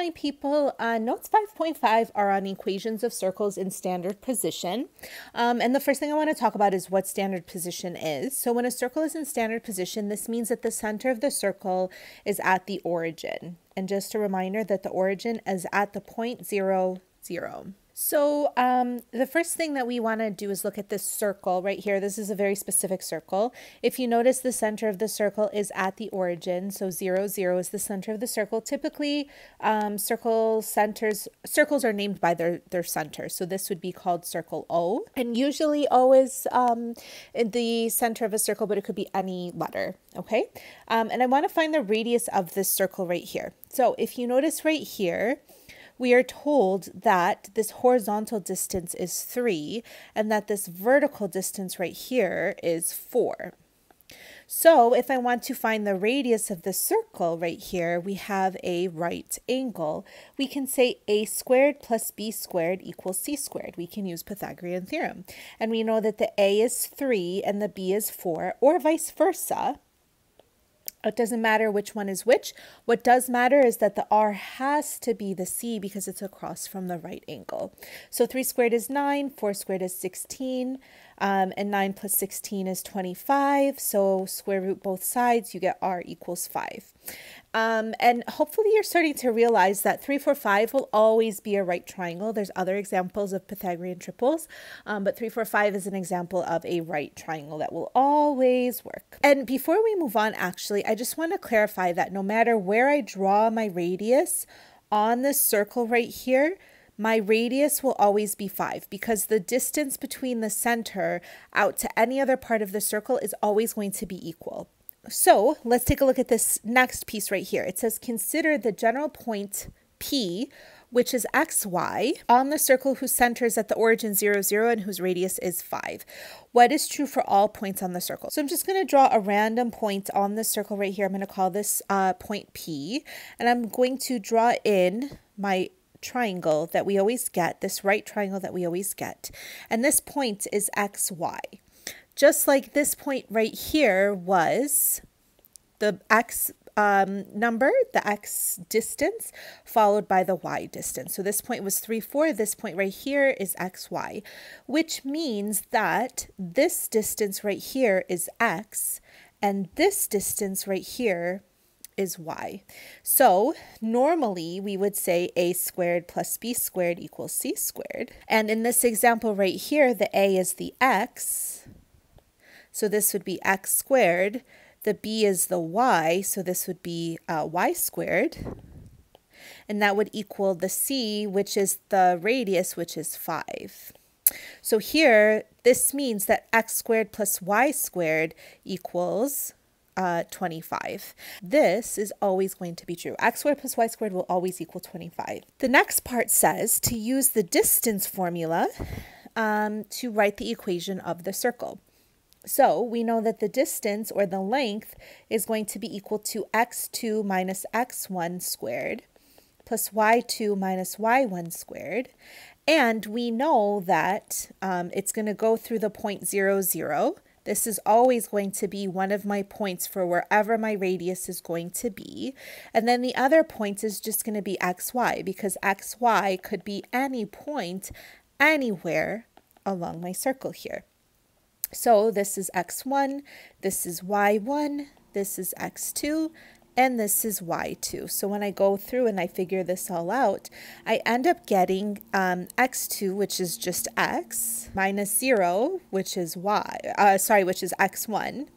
Hi people, notes 5.5 are on equations of circles in standard position. And the first thing I want to talk about is what standard position is. So when a circle is in standard position, this means that the center of the circle is at the origin. And just a reminder that the origin is at the point 0, 0. So the first thing that we want to do is look at this circle right here. This is a very specific circle. If you notice, the center of the circle is at the origin. So 0, 0 is the center of the circle. Typically, circles are named by their center. So this would be called circle O. And usually O is in the center of a circle, but it could be any letter. Okay. And I want to find the radius of this circle right here. So if you notice right here, we are told that this horizontal distance is 3 and that this vertical distance right here is 4. So if I want to find the radius of the circle right here, we have a right angle. We can say a squared plus b squared equals c squared. We can use Pythagorean theorem. And we know that the a is 3 and the b is 4, or vice versa. It doesn't matter which one is which. What does matter is that the r has to be the c because it's across from the right angle. So 3 squared is 9, 4 squared is 16, and 9 plus 16 is 25. So square root both sides, you get r equals 5. And hopefully you're starting to realize that 3, 4, 5 will always be a right triangle. There's other examples of Pythagorean triples, but 3, 4, 5 is an example of a right triangle that will always work. And before we move on, actually, I just want to clarify that no matter where I draw my radius on this circle right here, my radius will always be 5 because the distance between the center out to any other part of the circle is always going to be equal. So let's take a look at this next piece right here. It says, consider the general point P, which is xy, on the circle whose center is at the origin 0, 0 and whose radius is 5. What is true for all points on the circle? So I'm just going to draw a random point on the circle right here. I'm going to call this point P, and I'm going to draw in my triangle that we always get, this right triangle that we always get. And this point is xy. Just like this point right here was the x number, the x distance, followed by the y distance. So this point was 3, 4. This point right here is xy, which means that this distance right here is x, and this distance right here is y. So normally we would say a squared plus b squared equals c squared. And in this example right here, the a is the x. So this would be x squared. The b is the y, so this would be y squared. And that would equal the c, which is the radius, which is 5. So here, this means that x squared plus y squared equals 25. This is always going to be true. X squared plus y squared will always equal 25. The next part says to use the distance formula to write the equation of the circle. So we know that the distance, or the length, is going to be equal to x2 minus x1 squared plus y2 minus y1 squared. And we know that it's going to go through the point 0, 0. This is always going to be one of my points for wherever my radius is going to be. And then the other point is just going to be xy, because xy could be any point anywhere along my circle here. So this is x1, this is y1, this is x2, and this is y2. So when I go through and I figure this all out, I end up getting x2, which is just x, minus 0, which is which is x1,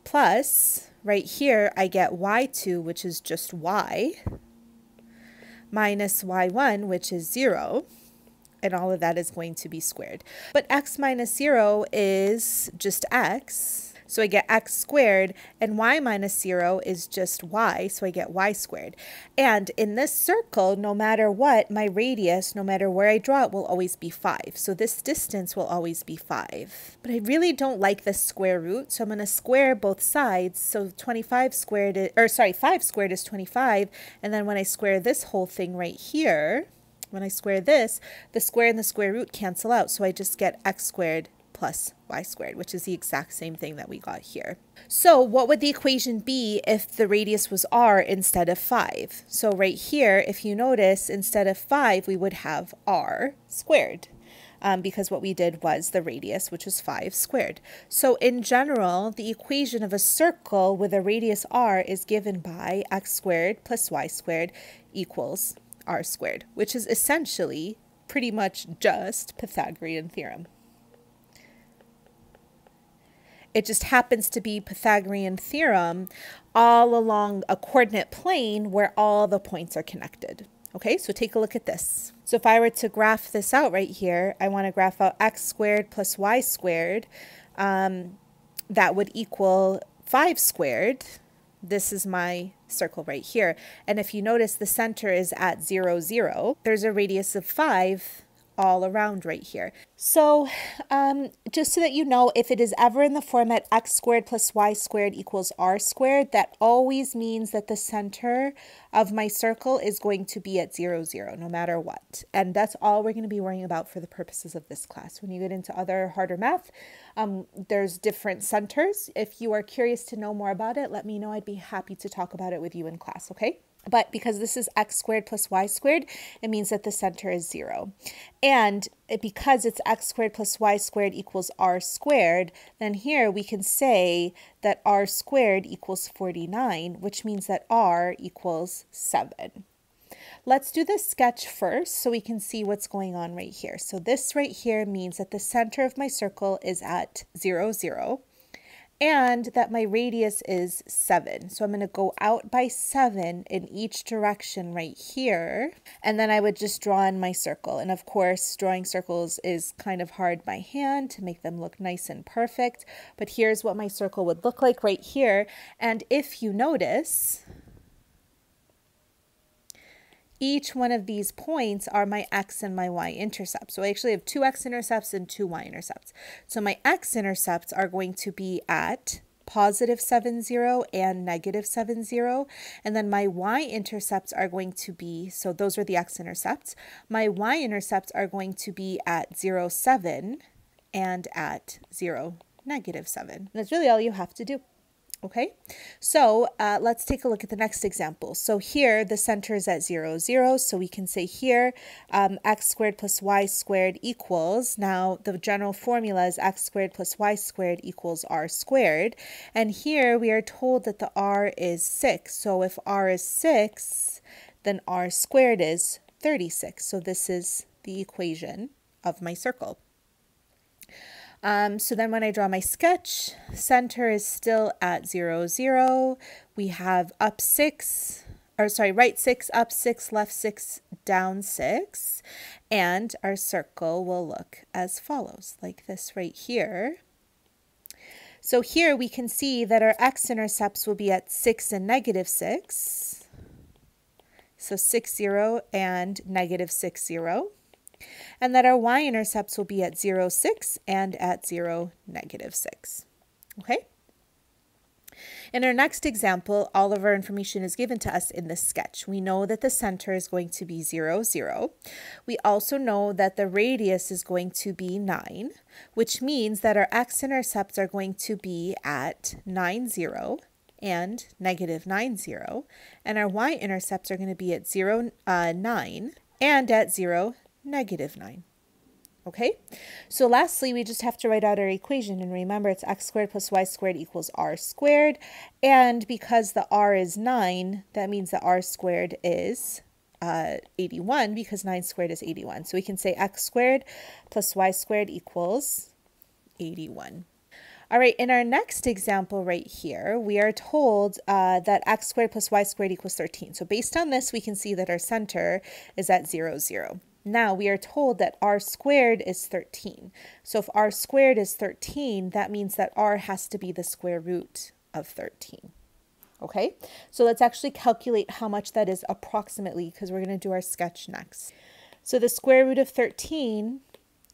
plus right here I get y2, which is just y, minus y1, which is 0. And all of that is going to be squared. But x minus 0 is just x, so I get x squared, and y minus 0 is just y, so I get y squared. And in this circle, no matter what, my radius, no matter where I draw it, will always be 5. So this distance will always be 5. But I really don't like this square root, so I'm going to square both sides. So 5 squared is 25, and then when I square this whole thing right here, when I square this, the square and the square root cancel out, so I just get x squared plus y squared, which is the exact same thing that we got here. So what would the equation be if the radius was r instead of 5? So right here, if you notice, instead of 5, we would have r squared. Because what we did was the radius, which was 5 squared. So in general, the equation of a circle with a radius r is given by x squared plus y squared equals r squared, which is essentially pretty much just Pythagorean theorem. It just happens to be Pythagorean theorem all along a coordinate plane where all the points are connected. Okay, so take a look at this. So if I were to graph this out right here, I want to graph out x squared plus y squared. That would equal 5 squared. This is my circle right here. And if you notice, the center is at 0, 0. There's a radius of 5 all around right here. So just so that you know, if it is ever in the format x squared plus y squared equals r squared, that always means that the center of my circle is going to be at 0, 0, no matter what. And that's all we're going to be worrying about for the purposes of this class. When you get into other harder math, there's different centers. If you are curious to know more about it, let me know. I'd be happy to talk about it with you in class, okay? But because this is x squared plus y squared, it means that the center is 0. And because it's x squared plus y squared equals r squared, then here we can say that r squared equals 49, which means that r equals 7. Let's do the sketch first so we can see what's going on right here. So this right here means that the center of my circle is at 0, 0. And that my radius is 7. So I'm going to go out by 7 in each direction right here. And then I would just draw in my circle. And of course, drawing circles is kind of hard by hand to make them look nice and perfect. But here's what my circle would look like right here. And if you notice, each one of these points are my x and my y intercepts. So I actually have 2 x-intercepts and 2 y-intercepts. So my x-intercepts are going to be at positive 7, 0 and negative 7, 0. And then my y-intercepts are going to be, so those are the x-intercepts. My y-intercepts are going to be at 0, 7 and at 0, negative 7. And that's really all you have to do. Okay, so let's take a look at the next example. So here the center is at 0, 0. So we can say here x squared plus y squared equals, now the general formula is x squared plus y squared equals r squared. And here we are told that the r is 6. So if r is 6, then r squared is 36. So this is the equation of my circle. So then when I draw my sketch, center is still at 0, 0. We have up 6, or sorry, right 6, up 6, left 6, down 6. And our circle will look as follows, like this right here. So here we can see that our x-intercepts will be at 6 and negative 6. So 6, 0 and negative 6, 0. And that our y-intercepts will be at 0, 6 and at 0, negative 6. Okay? In our next example, all of our information is given to us in this sketch. We know that the center is going to be 0, 0. We also know that the radius is going to be 9, which means that our x-intercepts are going to be at 9, 0 and negative 9, 0. And our y-intercepts are going to be at 0, 9 and at 0, negative 9. Okay, so lastly, we just have to write out our equation. And remember, it's x squared plus y squared equals r squared. And because the r is 9, that means that r squared is 81, because 9 squared is 81. So we can say x squared plus y squared equals 81. All right, in our next example right here, we are told that x squared plus y squared equals 13. So based on this, we can see that our center is at 0, 0. Now we are told that r squared is 13. So if r squared is 13, that means that r has to be the square root of 13. Okay, so let's actually calculate how much that is approximately, because we're going to do our sketch next. So the square root of 13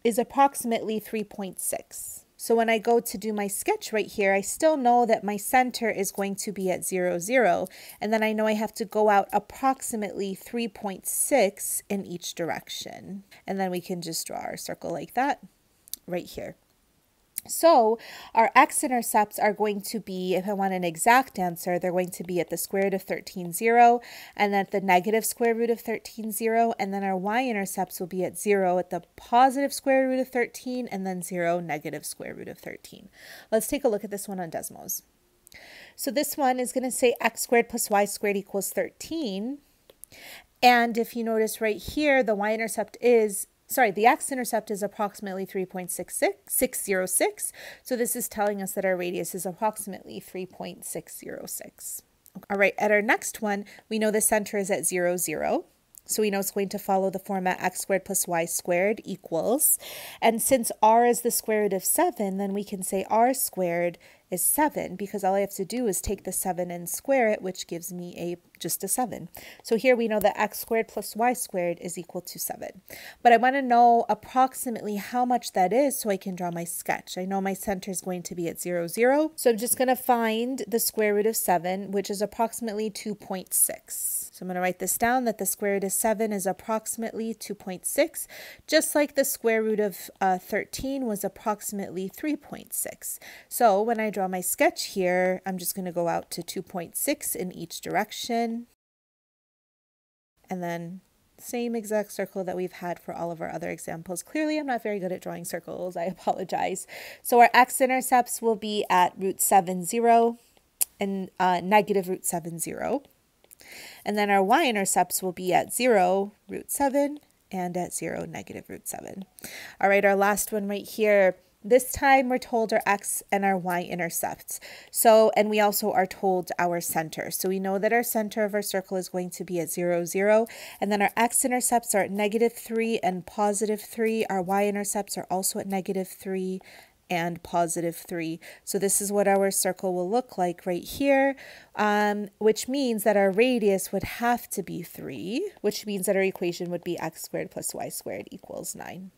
is approximately 3.6. So when I go to do my sketch right here, I still know that my center is going to be at 0, 0. And then I know I have to go out approximately 3.6 in each direction. And then we can just draw our circle like that right here. So our x-intercepts are going to be, if I want an exact answer, they're going to be at the square root of 13, 0, and at the negative square root of 13, 0, and then our y-intercepts will be at 0 at the positive square root of 13, and then 0, negative square root of 13. Let's take a look at this one on Desmos. So this one is going to say x squared plus y squared equals 13. And if you notice right here, the y-intercept is, the x-intercept is approximately 3.606. So this is telling us that our radius is approximately 3.606. All right, at our next one, we know the center is at 0, 0. So we know it's going to follow the format x squared plus y squared equals. And since r is the square root of 7, then we can say r squared is 7, because all I have to do is take the 7 and square it, which gives me just a 7. So here we know that x squared plus y squared is equal to 7. But I want to know approximately how much that is so I can draw my sketch. I know my center is going to be at 0, 0. So I'm just going to find the square root of 7, which is approximately 2.6. So I'm going to write this down, that the square root of 7 is approximately 2.6, just like the square root of 13 was approximately 3.6. So when I draw my sketch here, I'm just going to go out to 2.6 in each direction. And then same exact circle that we've had for all of our other examples. Clearly, I'm not very good at drawing circles. I apologize. So our x-intercepts will be at root 7, 0 and negative root 7, 0. And then our y-intercepts will be at 0, root 7, and at 0, negative root 7. All right, our last one right here. This time we're told our x and our y-intercepts. So, and we also are told our center. So we know that our center of our circle is going to be at 0, 0. And then our x-intercepts are at negative 3 and positive 3. Our y-intercepts are also at negative 3 and positive 3. So this is what our circle will look like right here, which means that our radius would have to be 3, which means that our equation would be x squared plus y squared equals 9.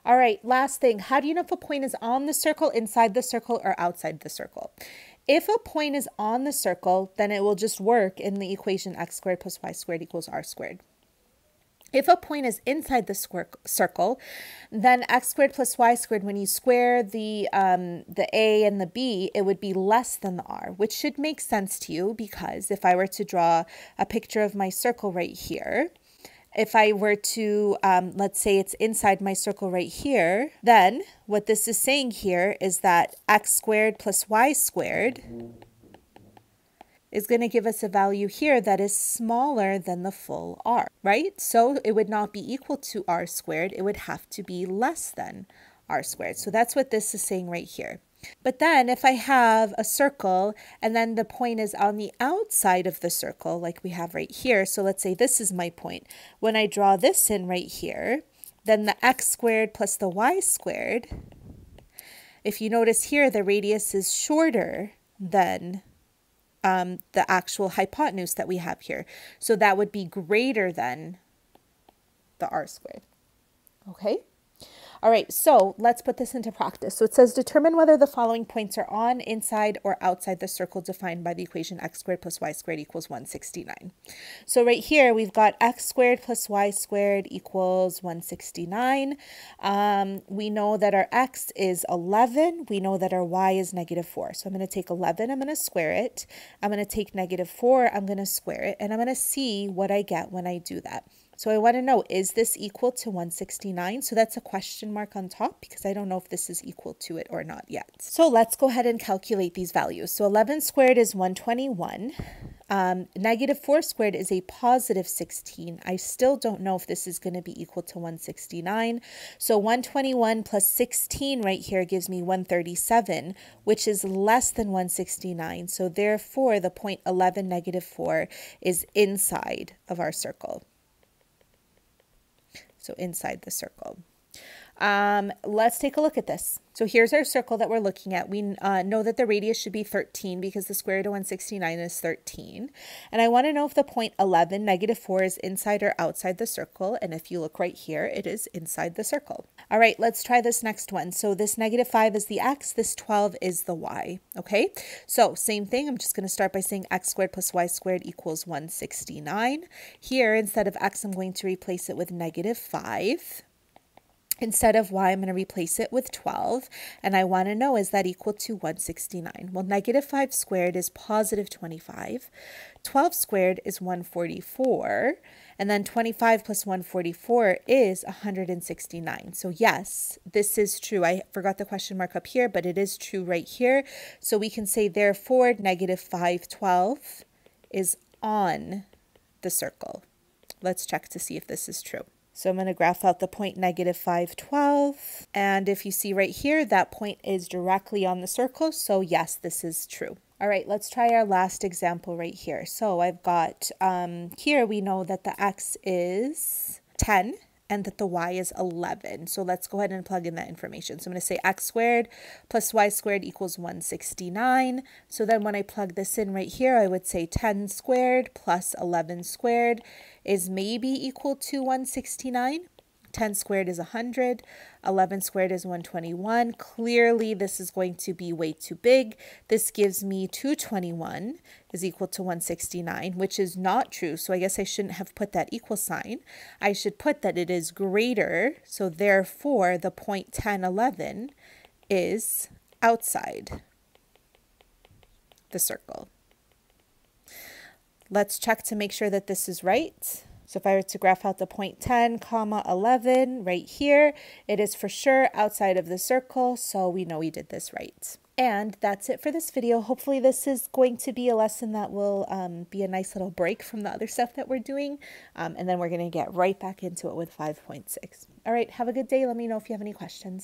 All right, last thing. How do you know if a point is on the circle, inside the circle, or outside the circle? If a point is on the circle, then it will just work in the equation x squared plus y squared equals r squared. If a point is inside the circle, then x squared plus y squared, when you square the a and the b, it would be less than the r, which should make sense to you, because if I were to draw a picture of my circle right here, if I were to, let's say it's inside my circle right here, then what this is saying here is that x squared plus y squared is going to give us a value here that is smaller than the full r, right? So it would not be equal to r squared. It would have to be less than r squared. So that's what this is saying right here. But then if I have a circle and then the point is on the outside of the circle, like we have right here, so let's say this is my point. When I draw this in right here, then the x squared plus the y squared, if you notice here, the radius is shorter than the actual hypotenuse that we have here. So that would be greater than the r squared. Okay? All right, so let's put this into practice. So it says determine whether the following points are on, inside, or outside the circle defined by the equation x squared plus y squared equals 169. So right here, we've got x squared plus y squared equals 169. We know that our x is 11. We know that our y is negative 4. So I'm going to take 11, I'm going to square it. I'm going to take negative 4, I'm going to square it. And I'm going to see what I get when I do that. So I want to know, is this equal to 169? So that's a question mark on top, because I don't know if this is equal to it or not yet. So let's go ahead and calculate these values. So 11 squared is 121. Negative 4 squared is a positive 16. I still don't know if this is going to be equal to 169. So 121 plus 16 right here gives me 137, which is less than 169. So therefore, the point 11, negative 4 is inside of our circle. So inside the circle. Let's take a look at this. So here's our circle that we're looking at. We know that the radius should be 13 because the square root of 169 is 13. And I want to know if the point 11, negative 4 is inside or outside the circle. And if you look right here, it is inside the circle. All right, let's try this next one. So this negative 5 is the x, this 12 is the y. Okay, so same thing. I'm just going to start by saying x squared plus y squared equals 169. Here, instead of x, I'm going to replace it with negative 5. Instead of y, I'm going to replace it with 12. And I want to know, is that equal to 169? Well, negative 5 squared is positive 25. 12 squared is 144. And then 25 plus 144 is 169. So yes, this is true. I forgot the question mark up here, but it is true right here. So we can say, therefore, negative 512 is on the circle. Let's check to see if this is true. So I'm going to graph out the point negative 512. And if you see right here, that point is directly on the circle. So yes, this is true. All right, let's try our last example right here. So I've got, here we know that the x is 10 and that the y is 11. So let's go ahead and plug in that information. So I'm going to say x squared plus y squared equals 169. So then when I plug this in right here, I would say 10 squared plus 11 squared is maybe equal to 169. 10 squared is 100, 11 squared is 121. Clearly, this is going to be way too big. This gives me 221 is equal to 169, which is not true. So I guess I shouldn't have put that equal sign. I should put that it is greater. So therefore, the point 10, 11 is outside the circle. Let's check to make sure that this is right. So if I were to graph out the point 10, comma 11 right here, it is for sure outside of the circle. So we know we did this right. And that's it for this video. Hopefully this is going to be a lesson that will be a nice little break from the other stuff that we're doing. And then we're going to get right back into it with 5.6. All right, have a good day. Let me know if you have any questions.